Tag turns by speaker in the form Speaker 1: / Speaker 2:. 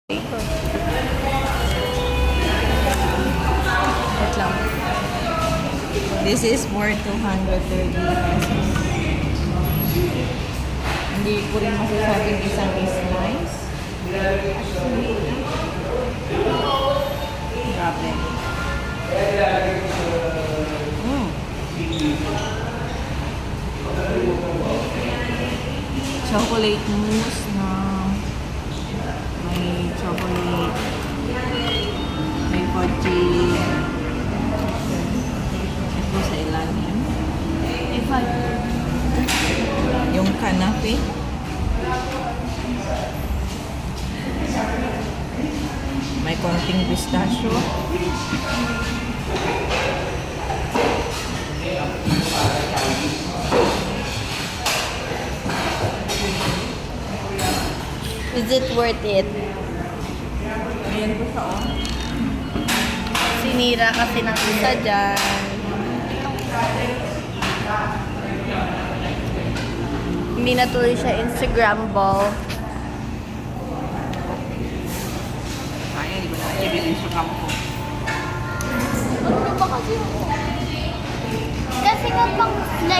Speaker 1: Ito. Wait lang. This is for 230 pesos. Hindi ko rin masasabing isang is nice. Grabe. Chocolate mousse na may chocolate, may fudgy. Ito sa ilalim. Yung kanape. May konting pistachio.
Speaker 2: Is it worth it?
Speaker 1: Ayan po siya, oh.
Speaker 2: Sinira kasi ng isa dyan. Hindi na tuloy siya Instagrammable.
Speaker 1: Sayang, di ba na ibigay sa kampo?
Speaker 2: Ano ba kasi? Kasi nga pang